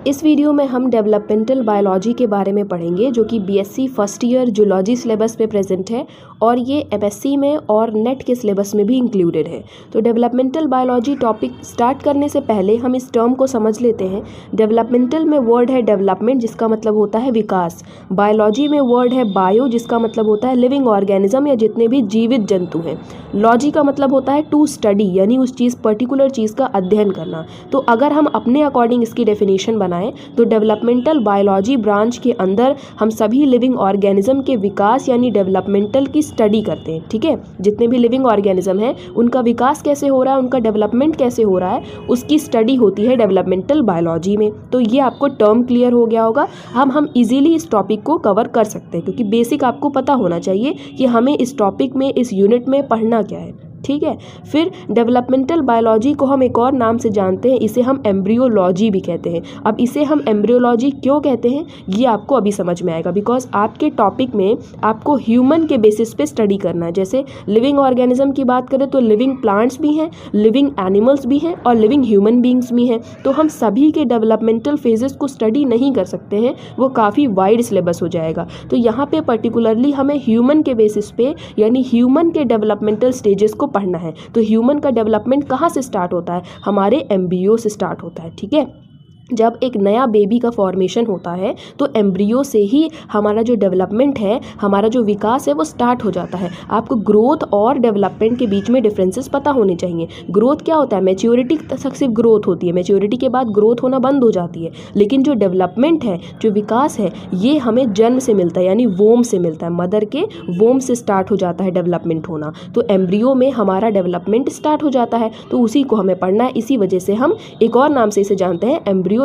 इस वीडियो में हम डेवलपमेंटल बायोलॉजी के बारे में पढ़ेंगे जो कि BSc first year zoology syllabus में प्रेजेंट है और ये एमएससी में और नेट के सिलेबस में भी इंक्लूडेड है। तो डेवलपमेंटल बायोलॉजी टॉपिक स्टार्ट करने से पहले हम इस टर्म को समझ लेते हैं। डेवलपमेंटल में वर्ड है डेवलपमेंट जिसका मतलब होता है विकास। बायोलॉजी में वर्ड है बायो जिसका मतलब होता है लिविंग ऑर्गेनिज्म या जितने भी जीवित जंतु हैं। लॉजी का मतलब होता है टू स्टडी यानी उस चीज़ पर्टिकुलर चीज़ का अध्ययन करना। तो अगर हम अपने अकॉर्डिंग इसकी डेफिनेशन बनाएं तो डेवलपमेंटल बायोलॉजी ब्रांच के अंदर हम सभी लिविंग ऑर्गेनिज्म के विकास यानी डेवलपमेंटल की स्टडी करते हैं। ठीक है, जितने भी लिविंग ऑर्गेनिज्म हैं उनका विकास कैसे हो रहा है, उनका डेवलपमेंट कैसे हो रहा है, उसकी स्टडी होती है डेवलपमेंटल बायोलॉजी में। तो ये आपको टर्म क्लियर हो गया होगा। हम इजीली इस टॉपिक को कवर कर सकते हैं क्योंकि बेसिक आपको पता होना चाहिए कि हमें इस टॉपिक में इस यूनिट में पढ़ना क्या है। ठीक है, फिर डेवलपमेंटल बायोलॉजी को हम एक और नाम से जानते हैं, इसे हम एम्ब्रियोलॉजी भी कहते हैं। अब इसे हम एम्ब्रियोलॉजी क्यों कहते हैं ये आपको अभी समझ में आएगा, बिकॉज आपके टॉपिक में आपको ह्यूमन के बेसिस पे स्टडी करना है। जैसे लिविंग ऑर्गेनिज्म की बात करें तो लिविंग प्लांट्स भी हैं, लिविंग एनिमल्स भी हैं और लिविंग ह्यूमन बींग्स भी हैं। तो हम सभी के डेवलपमेंटल फेजेस को स्टडी नहीं कर सकते हैं, वो काफ़ी वाइड सिलेबस हो जाएगा। तो यहाँ पे पर्टिकुलरली हमें ह्यूमन के बेसिस पे यानी ह्यूमन के डेवलपमेंटल स्टेजेस को पढ़ना है। तो ह्यूमन का डेवलपमेंट कहाँ से स्टार्ट होता है? हमारे एम्ब्रियो से स्टार्ट होता है। ठीक है, जब एक नया बेबी का फॉर्मेशन होता है तो एम्ब्रियो से ही हमारा जो डेवलपमेंट है, हमारा जो विकास है वो स्टार्ट हो जाता है। आपको ग्रोथ और डेवलपमेंट के बीच में डिफरेंसेस पता होने चाहिए। ग्रोथ क्या होता है? मैच्योरिटी तक सिर्फ ग्रोथ होती है, मैच्योरिटी के बाद ग्रोथ होना बंद हो जाती है। लेकिन जो डेवलपमेंट है, जो विकास है, ये हमें जन्म से मिलता है यानी वोम से मिलता है। मदर के वोम से स्टार्ट हो जाता है डेवलपमेंट होना। तो एम्ब्रियो में हमारा डेवलपमेंट स्टार्ट हो जाता है, तो उसी को हमें पढ़ना है। इसी वजह से हम एक और नाम से इसे जानते हैं एम्ब्रियोलॉजी।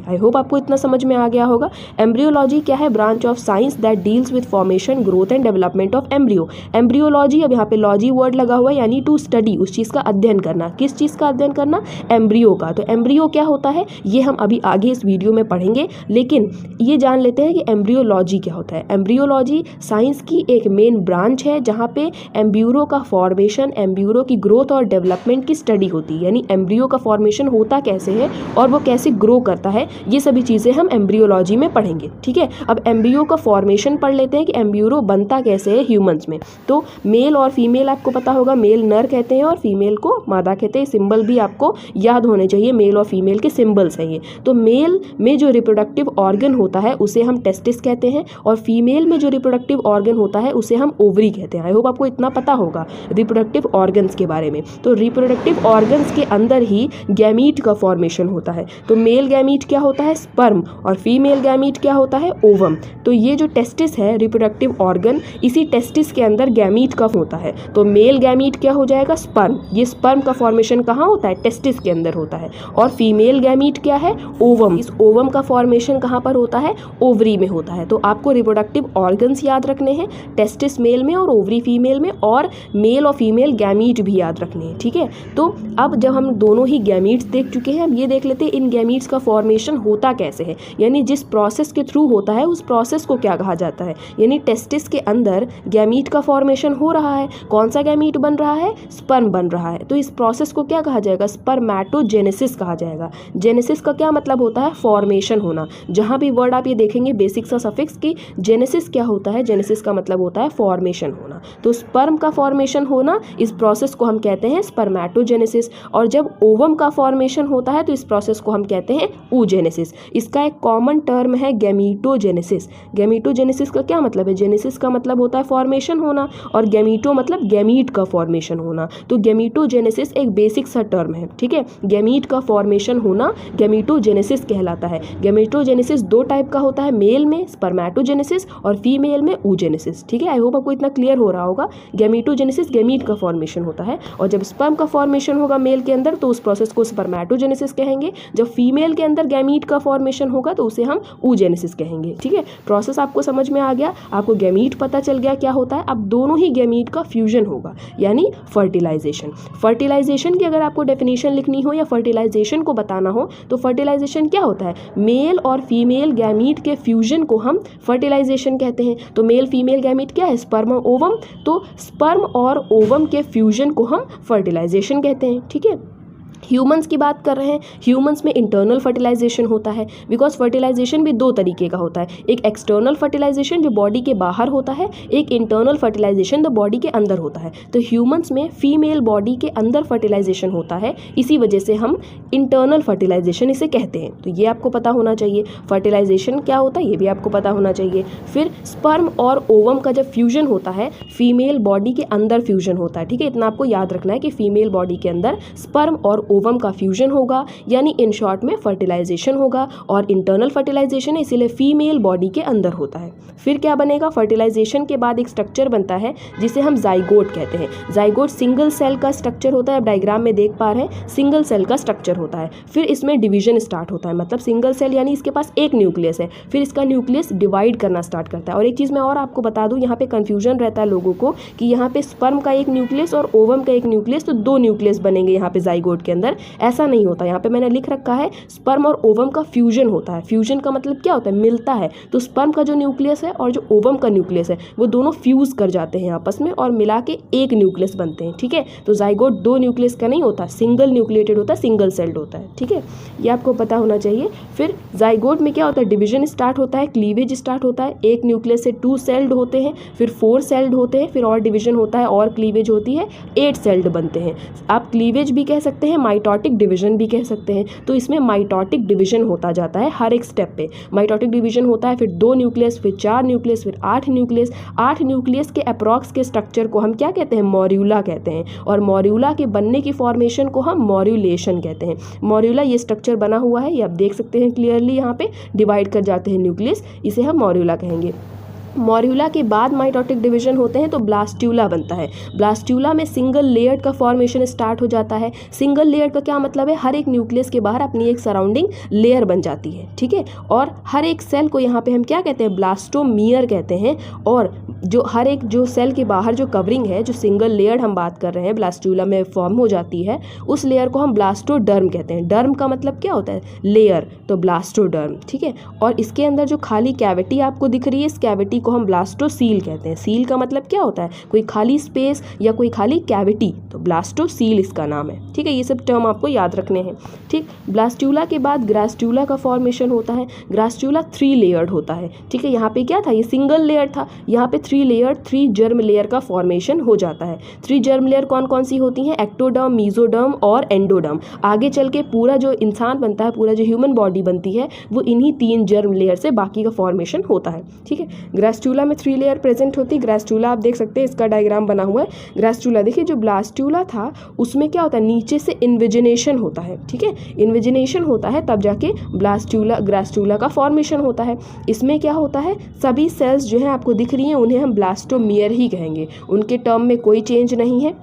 आई होप आपको इतना समझ में आ गया होगा। एम्ब्रियोलॉजी क्या है? Branch of science that deals with formation, growth and development of embryo. Embryology, अब यहाँ पे लॉजी वर्ड लगा हुआ है यानी टू स्टडी, उस चीज़ का अध्ययन करना। किस चीज़ का अध्ययन करना? एम्ब्रियो का। तो एम्ब्रियो क्या होता है ये हम अभी आगे इस वीडियो में पढ़ेंगे, लेकिन ये जान लेते हैं कि एम्ब्रियोलॉजी क्या होता है। एम्ब्रियोलॉजी साइंस की एक मेन ब्रांच है जहाँ पे एम्ब्रियो का फॉर्मेशन, एम्ब्रियो की ग्रोथ और डेवलपमेंट की स्टडी होती है। यानी एम्ब्रियो का फॉर्मेशन होता कैसे है और वो कैसे ग्रो करता है, ये सभी चीज़ें हम एम्ब्रियोलॉजी में पढ़ेंगे। ठीक है, अब एम्ब्रियो का फॉर्मेशन पढ़ लेते हैं कि एम्ब्रियो बनता कैसे है ह्यूमंस में। तो मेल और फीमेल आपको पता होगा, मेल नर कहते हैं और फीमेल को मादा कहते हैं। सिंबल भी आपको याद होने चाहिए, मेल और फीमेल के सिंबल्स हैं ये। तो मेल में जो रिप्रोडक्टिव ऑर्गन होता है उसे हम टेस्टिस कहते हैं और फीमेल में जो रिप्रोडक्टिव ऑर्गन होता है उसे हम ओवरी कहते हैं। आई होप आपको इतना पता होगा रिप्रोडक्टिव ऑर्गन्स के बारे में। तो रिप्रोडक्टिव ऑर्गन्स के अंदर ही गैमीट का फॉर्मेशन होता है। तो मेल गैमीट क्या होता है? स्पर्म, और फीमेल गैमीट क्या होता है? ओवम। तो ये जो टेस्टिस है रिप्रोडक्टिव ऑर्गन, इसी टेस्टिस के अंदर गैमीट का होता है। तो मेल गैमीट क्या हो जाएगा? स्पर्म। ये स्पर्म का फॉर्मेशन कहाँ होता है? टेस्टिस के अंदर होता है। और फीमेल गैमीट क्या है? ओवम। इस ओवम का फॉर्मेशन कहाँ पर होता है? ओवरी में होता है। तो आपको रिप्रोडक्टिव ऑर्गन्स याद रखने हैं, टेस्टिस मेल में और ओवरी फीमेल में, और मेल और फीमेल गैमीट भी याद रखने हैं। ठीक है, तो अब जब हम दोनों ही गैमीट्स देख चुके हैं, अब ये देख लेते हैं इन गैमीट्स का फॉर्मेशन होता कैसे है, यानी जिस प्रोसेस के थ्रू होता है उस प्रोसेस को क्या कहा जाता है। यानी टेस्टिस के अंदर गैमीट का फॉर्मेशन हो रहा है, कौन सा गैमीट बन रहा है? स्पर्म बन रहा है। तो इस प्रोसेस को क्या कहा जाएगा? स्पर्मेटोजेनेसिस कहा जाएगा। जेनेसिस का क्या मतलब होता है? फॉर्मेशन होना। जहां भी वर्ड आप ये देखेंगे बेसिक सा सफिक्स की जेनेसिस क्या होता है, जेनेसिस का मतलब होता है फॉर्मेशन होना। तो स्पर्म का फॉर्मेशन होना, इस प्रोसेस को हम कहते हैं स्पर्मेटोजेनेसिस। और जब ओवम का फॉर्मेशन होता है तो इस प्रोसेस को हम कहते हैं oogenesis। इसका एक कॉमन टर्म है गैमीटोजेनेसिस। गैमीटोजेनेसिस का क्या मतलब है? जेनेसिस का मतलब होता है फॉर्मेशन होना और गैमीटो मतलब गैमीट का फॉर्मेशन होना। तो गैमीटोजेनेसिस एक बेसिक सा टर्म है। ठीक है, गैमीट का फॉर्मेशन होना गैमीटोजेनेसिस कहलाता है। गैमीटोजेनेसिस दो टाइप का होता है, मेल में स्पर्मेटोजेनेसिस और फीमेल में oogenesis। ठीक है, आई होप आपको इतना क्लियर हो रहा होगा। गैमीटोजेनेसिस गैमीट का फॉर्मेशन होता है और जब स्पर्म का फॉर्मेशन होगा मेल के अंदर तो उस प्रोसेस को स्पर्मेटोजेनेसिस कहेंगे। जब फीमेल के अंदर गैमीट का फॉर्मेशन होगा तो उसे हम oogenesis कहेंगे। ठीक है, प्रोसेस आपको समझ में आ गया, आपको गैमीट पता चल गया क्या होता है। अब दोनों ही गैमीट का फ्यूजन होगा यानी फर्टिलाइजेशन। फर्टिलाइजेशन की अगर आपको डेफिनेशन लिखनी हो या फर्टिलाइजेशन को बताना हो तो फर्टिलाइजेशन क्या होता है? मेल और फीमेल गैमीट के फ्यूजन को हम फर्टिलाइजेशन कहते हैं। तो मेल फीमेल गैमीट क्या है? स्पर्म और ओवम। तो स्पर्म और ओवम के फ्यूजन को हम फर्टिलाइजेशन कहते हैं। ठीक है, ह्यूमंस की बात कर रहे हैं, ह्यूमंस में इंटरनल फर्टिलाइजेशन होता है, बिकॉज फर्टिलाइजेशन भी दो तरीके का होता है, एक एक्सटर्नल फर्टिलाइजेशन जो बॉडी के बाहर होता है, एक इंटरनल फर्टिलाइजेशन जो बॉडी के अंदर होता है। तो ह्यूमंस में फीमेल बॉडी के अंदर फर्टिलाइजेशन होता है, इसी वजह से हम इंटरनल फर्टिलाइजेशन इसे कहते हैं। तो ये आपको पता होना चाहिए, फर्टिलाइजेशन क्या होता है ये भी आपको पता होना चाहिए। फिर स्पर्म और ओवम का जब फ्यूजन होता है, फीमेल बॉडी के अंदर फ्यूजन होता है, ठीक है, इतना आपको याद रखना है कि फीमेल बॉडी के अंदर स्पर्म और ओवम का फ्यूजन होगा, यानी इन शॉर्ट में फर्टिलाइजेशन होगा, और इंटरनल फर्टिलाइजेशन है इसीलिए फीमेल बॉडी के अंदर होता है। फिर क्या बनेगा, फर्टिलाइजेशन के बाद एक स्ट्रक्चर बनता है जिसे हम जाइगोट कहते हैं। जाइगोट सिंगल सेल का स्ट्रक्चर होता है, आप डायग्राम में देख पा रहे हैं सिंगल सेल का स्ट्रक्चर होता है। फिर इसमें डिवीजन स्टार्ट होता है, मतलब सिंगल सेल यानी इसके पास एक न्यूक्लियस है, फिर इसका न्यूक्लियस डिवाइड करना स्टार्ट करता है। और एक चीज़ मैं और आपको बता दूं, यहाँ पे कन्फ्यूजन रहता है लोगों को कि यहाँ पे स्पर्म का एक न्यूक्लियस और ओवम का एक न्यूक्लियस, तो दो न्यूक्लियस बनेंगे यहाँ पे जाइगोट के अंदर। ऐसा नहीं होता, यहाँ पे मैंने लिख रखा है स्पर्म और ओवम का फ्यूजन होता है। फ्यूजन का मतलब क्या होता है, मिलता है। तो स्पर्म का जो न्यूक्लियस है और जो ओवम का न्यूक्लियस है वो दोनों फ्यूज कर जाते हैं आपस में और मिला के एक न्यूक्लियस बनते हैं, ठीक है। तो जाइगोट दो न्यूक्लियस का नहीं होता, सिंगल न्यूक्लिएटेड होता है, सिंगल सेल्ड होता है, ठीक है, ये आपको पता होना चाहिए। फिर जाइगोट में क्या होता है, डिवीजन स्टार्ट होता है, क्लीवेज स्टार्ट होता है, एक न्यूक्लियस से 2 सेल्ड होते हैं, फिर 4 सेल्ड होते हैं, फिर और डिवीजन होता है और क्लीवेज होती है, 8 सेल्ड बनते हैं। आप क्लीवेज भी कह सकते हैं, माइटोटिक डिवीजन भी कह सकते हैं। तो इसमें माइटोटिक डिवीजन होता जाता है हर एक स्टेप पे। माइटोटिक डिवीजन होता है, फिर 2 न्यूक्लियस, फिर 4 न्यूक्लियस, फिर 8 न्यूक्लियस। 8 न्यूक्लियस के अप्रॉक्स के स्ट्रक्चर को हम क्या कहते हैं, मॉड्यूला कहते हैं, और मॉड्यूला के बनने की फॉर्मेशन को हम मॉड्यूलेशन कहते हैं। मॉड्यूला ये स्ट्रक्चर बना हुआ है, ये आप देख सकते हैं क्लियरली, यहाँ पे डिवाइड कर जाते हैं न्यूक्लियस, इसे हम मॉड्यूला कहेंगे। मॉड्यूला के बाद माइटोटिक डिवीजन होते हैं तो ब्लास्ट्यूला बनता है। ब्लास्ट्यूला में सिंगल लेयर का फॉर्मेशन स्टार्ट हो जाता है। सिंगल लेयर का क्या मतलब है, हर एक न्यूक्लियस के बाहर अपनी एक सराउंडिंग लेयर बन जाती है, ठीक है। और हर एक सेल को यहाँ पे हम क्या कहते हैं, ब्लास्टोमियर कहते हैं। और जो हर एक जो सेल के बाहर जो कवरिंग है, जो सिंगल लेयर हम बात कर रहे हैं ब्लास्ट्यूला में फॉर्म हो जाती है, उस लेयर को हम ब्लास्टोडर्म कहते हैं। डर्म का मतलब क्या होता है, लेयर, तो ब्लास्टोडर्म, ठीक है। और इसके अंदर जो खाली कैविटी आपको दिख रही है, इस कैविटी को हम ब्लास्टोसील कहते हैं। सील का मतलब क्या होता है, कोई खाली स्पेस या कोई खाली कैविटी, तो ब्लास्टोसील इसका नाम है, ठीक है। ये सब टर्म आपको याद रखने हैं, ठीक। ब्लास्ट्यूला के बाद ग्रास्ट्यूला का फॉर्मेशन होता है। ग्रास्ट्यूला 3 लेयर्ड होता है, ठीक है। यहाँ पे क्या था, ये सिंगल लेयर था, यहाँ पे 3 लेयर, 3 जर्म लेयर का फॉर्मेशन हो जाता है। 3 जर्म लेयर कौन कौन सी होती हैं, एक्टोडर्म, मीजोडर्म और एंडोडर्म। आगे चल के पूरा जो इंसान बनता है, पूरा जो ह्यूमन बॉडी बनती है, वो इन्हीं 3 जर्म लेयर से बाकी का फॉर्मेशन होता है, ठीक है। ग्रास्ट्यूला में 3 लेयर प्रेजेंट होती है। ग्रास्ट्यूला आप देख सकते हैं, इसका डायग्राम बना हुआ है। ग्रास्ट्यूला देखिए, जो ब्लास्ट्यूला था उसमें क्या होता है, नीचे से इन्विजिनेशन होता है, ठीक है। इन्विजिनेशन होता है तब जाके ग्रास्ट्यूला का फॉर्मेशन होता है। इसमें क्या होता है, सभी सेल्स जो है आपको दिख रही हैं उन्हें हम ब्लास्टोमियर ही कहेंगे, उनके टर्म में कोई चेंज नहीं है।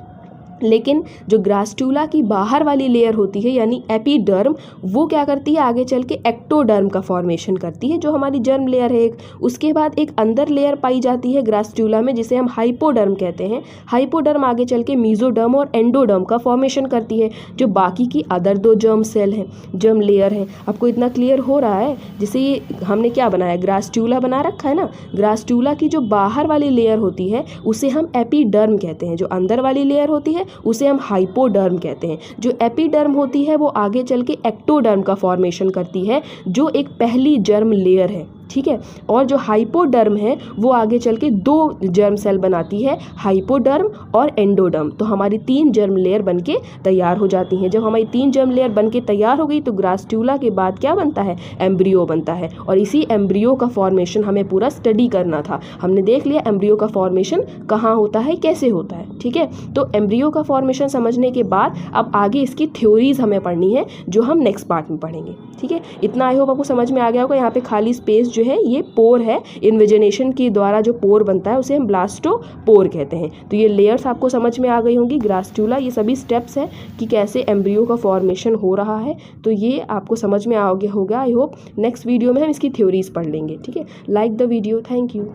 लेकिन जो ग्रास्ट्यूला की बाहर वाली लेयर होती है यानी एपिडर्म, वो क्या करती है, आगे चल के एक्टोडर्म का फॉर्मेशन करती है, जो हमारी जर्म लेयर है एक। उसके बाद एक अंदर लेयर पाई जाती है ग्रास्ट्यूला में जिसे हम हाइपोडर्म कहते हैं। हाइपोडर्म आगे चल के मीजोडर्म और एंडोडर्म का फॉर्मेशन करती है, जो बाकी की अदर 2 जर्म सेल हैं, जर्म लेयर है। आपको इतना क्लियर हो रहा है, जैसे ये हमने क्या बनाया, ग्रास्ट्यूला बना रखा है ना। ग्रास्ट्यूला की जो बाहर वाली लेयर होती है उसे हम एपिडर्म कहते हैं, जो अंदर वाली लेयर होती है उसे हम हाइपोडर्म कहते हैं। जो एपिडर्म होती है वो आगे चल के एक्टोडर्म का फॉर्मेशन करती है, जो एक पहली जर्म लेयर है, ठीक है। और जो हाइपोडर्म है वो आगे चल के 2 जर्म सेल बनाती है, हाइपोडर्म और एंडोडर्म। तो हमारी 3 जर्म लेयर बनके तैयार हो जाती हैं। जब हमारी 3 जर्म लेयर बनके तैयार हो गई तो ग्रास्ट्यूला के बाद क्या बनता है, एम्ब्रियो बनता है। और इसी एम्ब्रियो का फॉर्मेशन हमें पूरा स्टडी करना था। हमने देख लिया एम्ब्रियो का फॉर्मेशन कहाँ होता है, कैसे होता है, ठीक है। तो एम्ब्रियो का फॉर्मेशन समझने के बाद अब आगे इसकी थ्योरीज हमें पढ़नी है, जो हम नेक्स्ट पार्ट में पढ़ेंगे, ठीक है। इतना आई होप आपको समझ में आ गया होगा। यहाँ पे खाली स्पेस जो है ये पोर है, इन्विजिनेशन के द्वारा जो पोर बनता है उसे हम ब्लास्टोपोर कहते हैं। तो ये लेयर्स आपको समझ में आ गई होंगी, ग्रास्ट्यूला, ये सभी स्टेप्स हैं कि कैसे एम्ब्रियो का फॉर्मेशन हो रहा है। तो ये आपको समझ में आ गया होगा। आई होप नेक्स्ट वीडियो में हम इसकी थ्योरीज पढ़ लेंगे, ठीक है। Like the video, thank you.